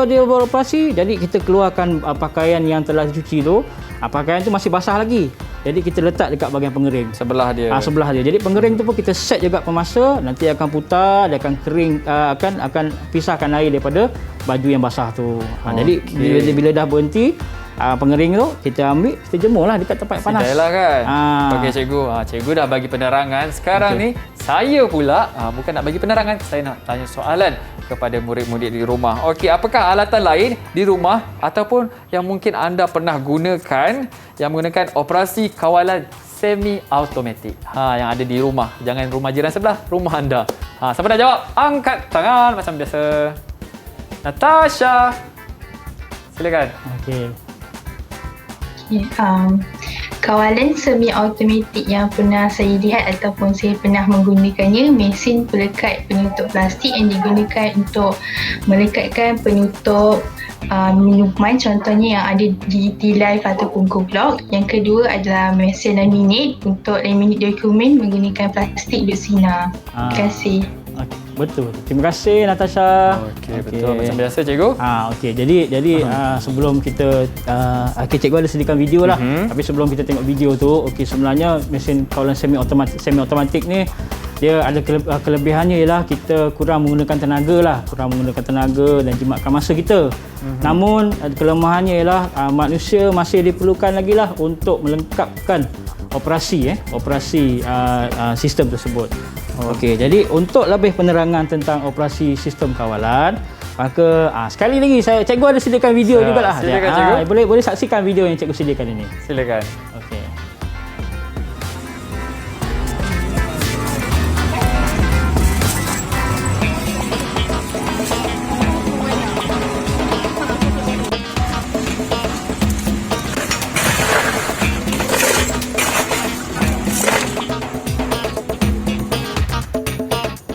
dia beroperasi, jadi kita keluarkan pakaian yang telah dicuci tu. Pakaian tu masih basah lagi. Jadi kita letak dekat bahagian pengering. Sebelah dia. Sebelah dia. Jadi pengering tu pun kita set juga pemasa, nanti akan putar, dia akan kering, akan pisahkan air daripada baju yang basah tu. Jadi bila dah berhenti pengering tu, kita ambil, kita jemurlah dekat tempat panas. Dah kan? Okey cikgu. Cikgu dah bagi penerangan. Sekarang ni saya pula bukan nak bagi penerangan, saya nak tanya soalan kepada murid-murid di rumah. Okey, apakah alatan lain di rumah ataupun yang mungkin anda pernah gunakan yang menggunakan operasi kawalan semi automatik? Yang ada di rumah. Jangan rumah jiran sebelah, rumah anda. Siapa nak jawab? Angkat tangan macam biasa. Natasha. Silakan. Okey. Kawalan semi automatik yang pernah saya lihat ataupun saya pernah menggunakannya, mesin pelekat penutup plastik yang digunakan untuk melekatkan penutup minuman, contohnya yang ada di T-Life ataupun Go-Block. Yang kedua adalah mesin laminate untuk laminate dokumen menggunakan plastik duk sinar. Terima kasih. Betul. Terima kasih Natasha. Okey, betul. Macam biasa cikgu. Okey. Jadi sebelum kita cikgu ada sediakan video lah. Tapi sebelum kita tengok video tu, okey, sebenarnya mesin kawalan semi automatik ni dia ada kelebihannya ialah kita kurang menggunakan tenaga dan jimatkan masa kita. Namun kelemahannya ialah manusia masih diperlukan lagi lah untuk melengkapkan operasi sistem tersebut. Okey, jadi untuk lebih penerangan tentang operasi sistem kawalan, maka sekali lagi cikgu ada sediakan video jugalah. Silakan cikgu. Boleh saksikan video yang cikgu sediakan ini. Silakan. Okey.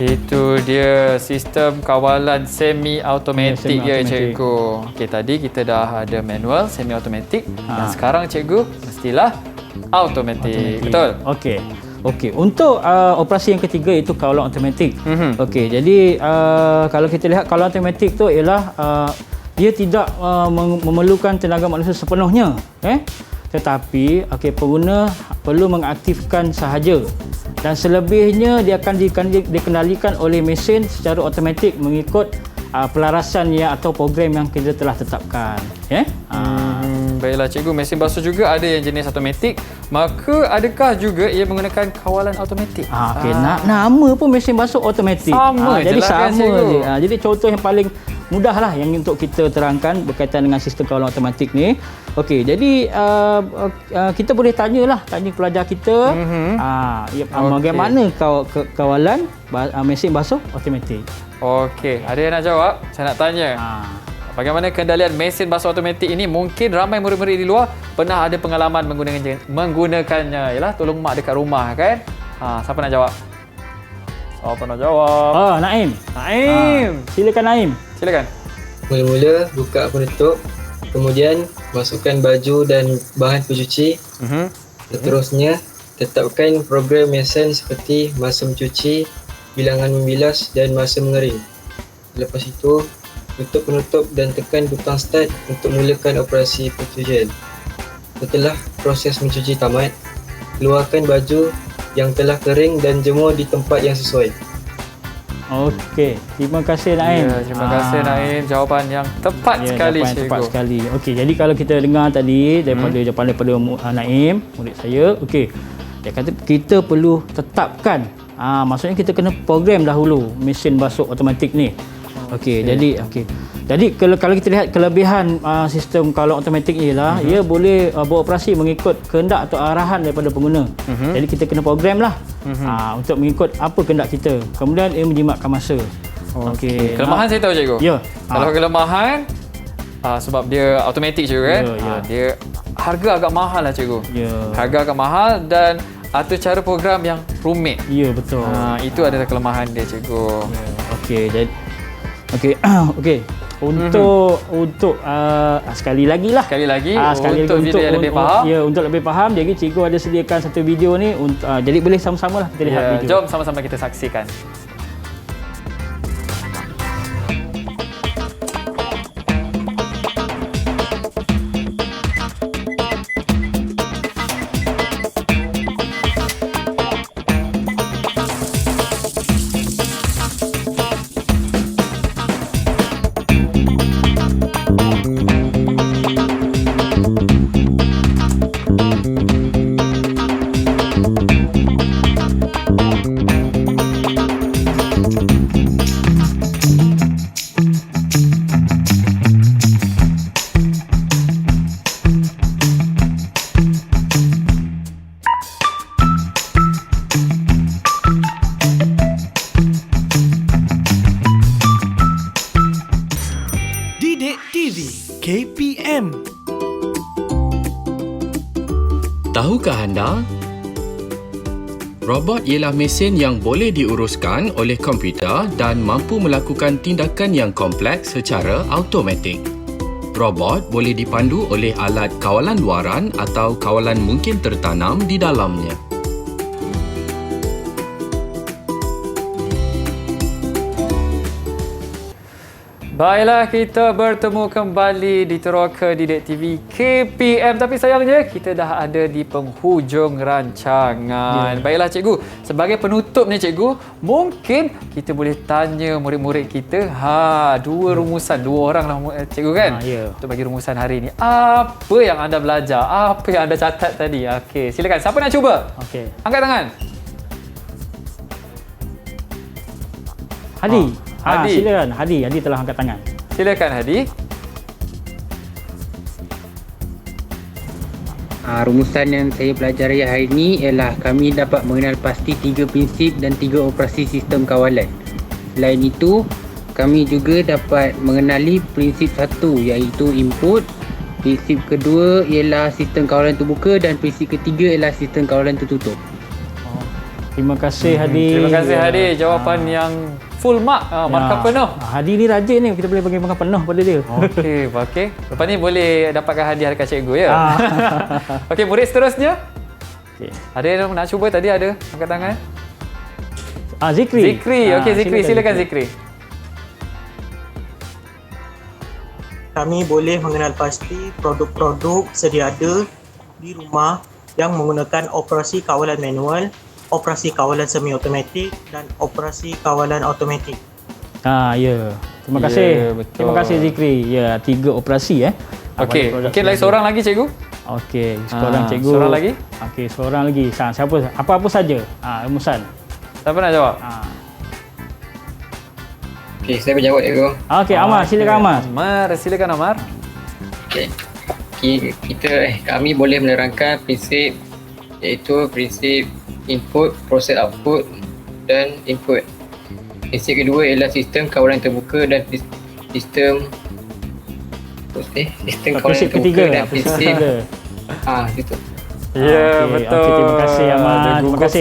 Itu dia sistem kawalan semi automatik ya cikgu. Okey, tadi kita dah ada manual semi automatik dan sekarang cikgu mestilah automatik. Betul? Okey, untuk operasi yang ketiga itu kawalan automatik. Okey, jadi kalau kita lihat kawalan automatik tu ialah dia tidak memerlukan tenaga manusia sepenuhnya, tetapi pengguna perlu mengaktifkan sahaja. Dan selebihnya dia akan dikendalikan oleh mesin secara automatik mengikut pelarasan atau program yang kita telah tetapkan. Baiklah cikgu, mesin basuh juga ada yang jenis automatik. Maka adakah juga ia menggunakan kawalan automatik? Nama pun mesin basuh automatik. Jadi sama je. Jadi contoh yang paling mudah lah yang untuk kita terangkan berkaitan dengan sistem kawalan automatik ni. Okey, jadi kita boleh tanya pelajar kita bagaimana kawalan mesin basuh automatik. Okey, ada yang nak jawab? Saya nak tanya. Bagaimana kendalian mesin basuh automatik ini? Mungkin ramai murid-murid di luar pernah ada pengalaman menggunakannya. Yalah, tolong mak dekat rumah kan? Siapa nak jawab? Siapa nak jawab? Naim. Silakan Naim. Silakan. Mula-mula buka penutup, kemudian masukkan baju dan bahan pencuci. Seterusnya, tetapkan program mesin seperti masa mencuci, bilangan membilas dan masa mengering. Lepas itu, tutup penutup dan tekan butang start untuk mulakan operasi pencucian. Setelah proses mencuci tamat, keluarkan baju yang telah kering dan jemur di tempat yang sesuai. Okey, terima kasih Naim. Terima kasih Naim, jawapan yang tepat sekali cikgu. Tepat sekali. Okey, jadi kalau kita dengar tadi daripada Naim, murid saya, okey. Dia kata kita perlu tetapkan. Maksudnya kita kena program dahulu mesin basuh automatik ni. Okey, jadi kalau kita lihat kelebihan sistem kawalan automatik ni ialah ia boleh beroperasi mengikut kehendak atau arahan daripada pengguna. Jadi kita kena program lah untuk mengikut apa kehendak kita. Kemudian ia menjimatkan masa. Okey. Kelemahan saya tahu cikgu. Ya. Kalau kelemahan sebab dia automatik juga kan. Dia harga agak mahal lah cikgu. Ya. Harga agak mahal dan atur cara program yang rumit. Ya, betul. Itu adalah kelemahan dia cikgu. Ya, okey. Jadi okey. Untuk sekali lagi lah. Sekali lagi Sekali untuk lagi video yang lebih faham. Ya, untuk lebih faham. Jadi cikgu ada sediakan satu video ni jadi boleh sama-sama lah kita lihat video. Jom sama-sama kita saksikan. Didik TV KPM. Tahukah anda? Robot ialah mesin yang boleh diuruskan oleh komputer dan mampu melakukan tindakan yang kompleks secara automatik. Robot boleh dipandu oleh alat kawalan luaran atau kawalan mungkin tertanam di dalamnya. Baiklah, kita bertemu kembali di Teroka Didik TV KPM. Tapi sayangnya, kita dah ada di penghujung rancangan. Baiklah cikgu, sebagai penutup ni cikgu, mungkin kita boleh tanya murid-murid kita, dua rumusan, dua orang lah cikgu kan? Untuk bagi rumusan hari ni. Apa yang anda belajar? Apa yang anda catat tadi? Okey, silakan. Siapa nak cuba? Okey. Angkat tangan. Hadi. Hadi. Silakan. Hadi telah angkat tangan. Silakan Hadi. Rumusan yang saya pelajari hari ini ialah kami dapat mengenal pasti 3 prinsip dan 3 operasi sistem kawalan. Selain itu, kami juga dapat mengenali prinsip satu iaitu input, prinsip kedua ialah sistem kawalan terbuka dan prinsip ketiga ialah sistem kawalan tertutup. Terima kasih Hadi. Terima kasih Hadi. Jawapan yang full mark, markah penuh. Hadi ni rajin ni, kita boleh bagi markah penuh pada dia. Okey. Lepas ni boleh dapatkan hadiah dekat cikgu ya. Okey, murid seterusnya. Ada yang nak cuba tadi ada angkat tangan? Zikri. Okey, Zikri, silakan Zikri. Kami boleh mengenal pasti produk-produk sedia ada di rumah yang menggunakan operasi kawalan manual, operasi kawalan semi automatik dan operasi kawalan automatik. Ya. Terima kasih. Betul. Terima kasih Zikri. Ya, 3 operasi Okey, mungkin lagi seorang lagi cikgu. Okey, seorang cikgu. Seorang lagi? Okey, seorang lagi. Siapa? Apa-apa saja. Rumusan. Siapa nak jawab? Okey, saya berjawab cikgu. Okey, Amar, silakan Amar. Silakan Amar. Okey. Kami boleh menerangkan prinsip iaitu prinsip input, proses output dan input. Prinsip kedua ialah sistem kawalan terbuka dan sistem kawalan terbuka dan prinsip itu. Ya, betul. Okey, terima kasih Amar. Terima kasih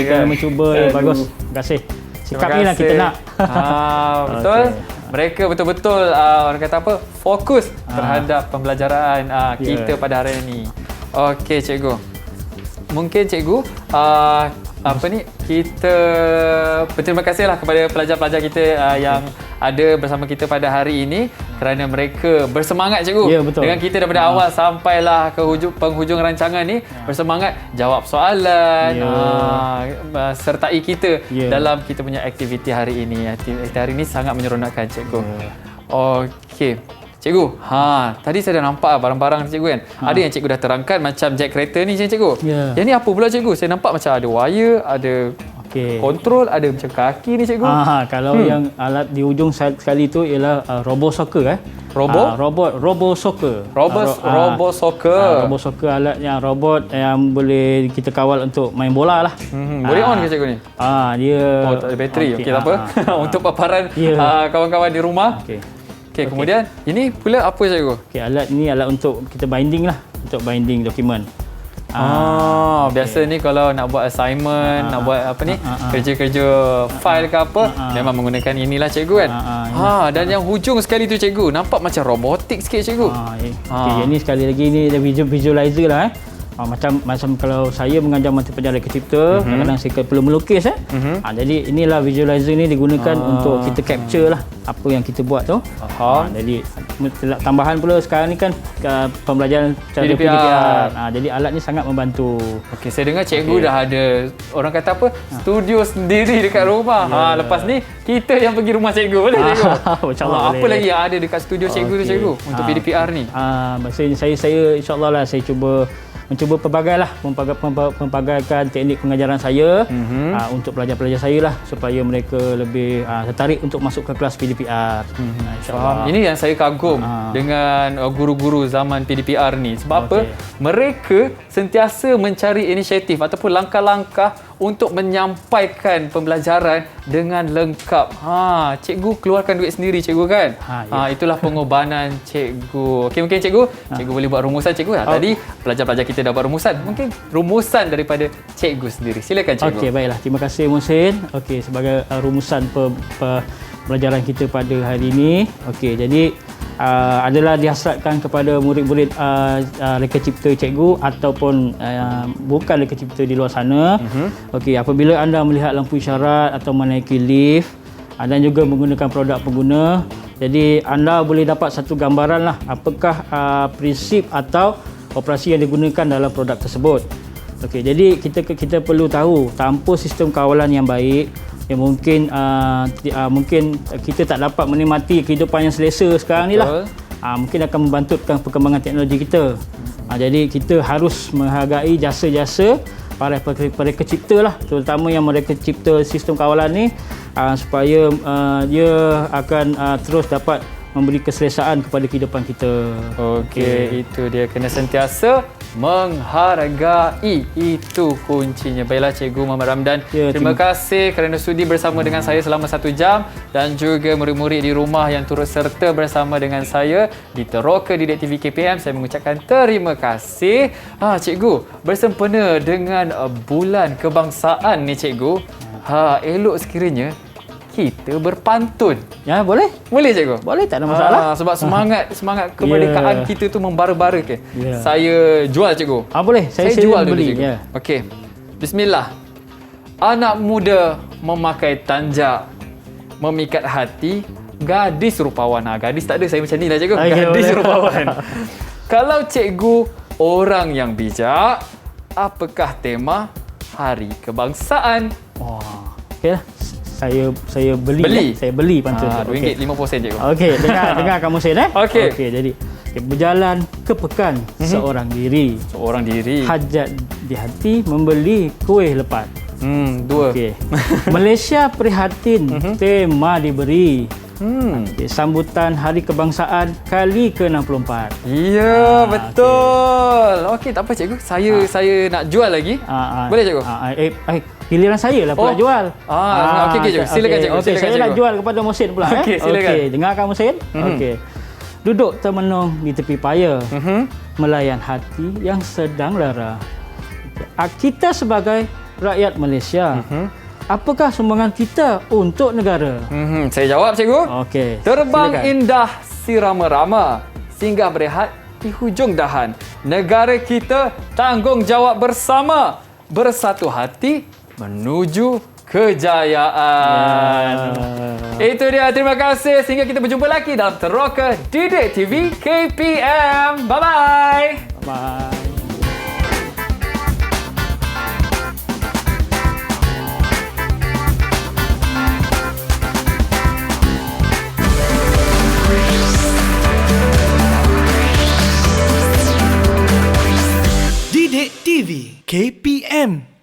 kerana mencuba. Bagus. Terima kasih. Sikap ni lah kita nak. Betul. Mereka betul-betul orang kata apa? Fokus terhadap pembelajaran kita pada hari ini. Okey cikgu. Mungkin cikgu kita berterima kasihlah kepada pelajar-pelajar kita yang ada bersama kita pada hari ini kerana mereka bersemangat cikgu. Ya, betul. Dengan kita daripada awal sampailah ke penghujung rancangan ni bersemangat jawab soalan, sertai kita dalam kita punya aktiviti hari ini. Aktiviti hari ini sangat menyeronokkan cikgu. Okey. Cikgu, tadi saya dah nampak barang-barang cikgu kan. Ada yang cikgu dah terangkan macam jack kereta ni cikgu. Yang ni apa pula cikgu? Saya nampak macam ada wire, ada kontrol, ada macam kaki ni cikgu. Kalau yang alat di ujung sekali tu ialah robo soccer robo soccer. Robo soccer alat yang robot yang boleh kita kawal untuk main bola lah. Boleh on ke cikgu ni? Dia tak ada bateri. Okey, tak apa. Untuk paparan kawan-kawan di rumah. Okey, kemudian ini pula apa cikgu? Okey, alat ni alat untuk kita binding lah, untuk binding dokumen. Biasa ni kalau nak buat assignment, nak buat apa ni, kerja-kerja file ke apa, memang menggunakan inilah cikgu kan. Dan yang hujung sekali tu cikgu, nampak macam robotik sikit cikgu. Okey, yang ni sekali lagi ni ada visualizer lah. Macam kalau saya mengajar mata pelajaran reka cipta, kadang-kadang saya perlu melukis jadi inilah visualizer ni digunakan untuk kita capture lah apa yang kita buat tu. Jadi tambahan pula sekarang ni kan pembelajaran cara PDPR. Jadi alat ni sangat membantu. Okey, saya dengar cikgu dah ada orang kata apa? Studio sendiri dekat rumah. Lepas ni kita yang pergi rumah cikgu boleh cikgu? InsyaAllah apa lagi yang ada dekat studio cikgu tu cikgu untuk PDPR ni? Maksudnya saya insyaAllah lah saya mencuba mempagaikan teknik pengajaran saya untuk pelajar-pelajar saya lah supaya mereka lebih tertarik untuk masuk ke kelas PDPR. Faham. Ini yang saya kagum dengan guru-guru zaman PDPR ni. Sebab apa? Mereka sentiasa mencari inisiatif ataupun langkah-langkah untuk menyampaikan pembelajaran dengan lengkap. Cikgu keluarkan duit sendiri cikgu kan? Itulah pengorbanan cikgu. Okey, mungkin cikgu boleh buat rumusan cikgu. Tadi pelajar-pelajar kita dah buat rumusan. Mungkin rumusan daripada cikgu sendiri. Silakan cikgu. Okey, baiklah. Terima kasih Muhsin. Okey, sebagai rumusan pelajaran kita pada hari ini. Okey, jadi adalah dihasratkan kepada murid-murid reka cipta cikgu ataupun bukan reka cipta di luar sana. Okey, apabila anda melihat lampu isyarat atau menaiki lift dan juga menggunakan produk pengguna, jadi anda boleh dapat satu gambaran lah apakah prinsip atau operasi yang digunakan dalam produk tersebut. Okey, jadi kita perlu tahu tanpa sistem kawalan yang baik, yang mungkin kita tak dapat menikmati kehidupan yang selesa sekarang ni lah. Mungkin akan membantutkan perkembangan teknologi kita. Jadi kita harus menghargai jasa-jasa para mereka cipta lah, terutama yang mereka cipta sistem kawalan ni supaya dia akan terus dapat memberi keselesaan kepada kehidupan kita. Okey, itu dia, kena sentiasa menghargai, itu kuncinya. Baiklah Cikgu Muhammad Ramdan, terima kasih kerana sudi bersama dengan saya selama 1 jam dan juga murid-murid di rumah yang turut serta bersama dengan saya di Teroka Didik TV KPM. Saya mengucapkan terima kasih. Cikgu, bersempena dengan bulan kebangsaan ni Cikgu, elok sekiranya kita berpantun. Ya, boleh? Boleh cikgu? Boleh, tak ada masalah. Sebab semangat kemerdekaan kita tu membara-bara ke. Saya jual cikgu. Boleh. Saya jual dulu beli. cikgu. Okey. Bismillah. Anak muda memakai tanjak, memikat hati, gadis rupawan. Gadis tak ada, saya macam ni lah cikgu. Gadis rupawan. Kalau cikgu orang yang bijak, apakah tema Hari Kebangsaan? Okeylah. Saya beli. Saya beli pantun. RM2.50 cikgu. Okey, dengar kamu Sen Okey. Jadi berjalan ke pekan seorang diri. Hajat di hati membeli kuih lepat. 2. Okey. Malaysia prihatin, tema diberi. Sambutan Hari Kebangsaan kali ke-64. Ya, betul. Okey, tak apa cikgu. Saya nak jual lagi. Boleh cikgu? Giliran saya lah pula jual. Okey cikgu. Silakan cikgu. Okey, saya nak jual kepada Muhsin pula. Okey, silakan. Okey, dengarkan Muhsin. Okey. Duduk termenung di tepi paya, melayan hati yang sedang lara. Kita sebagai rakyat Malaysia, apakah sumbangan kita untuk negara? Saya jawab cikgu. Okey. Terbang silakan. indah si rama-rama, singgah berehat di hujung dahan. Negara kita tanggungjawab bersama, bersatu hati menuju kejayaan. Itu dia. Terima kasih. Sehingga kita berjumpa lagi dalam Teroka Didik TV KPM. Bye-bye. Bye. Didik TV KPM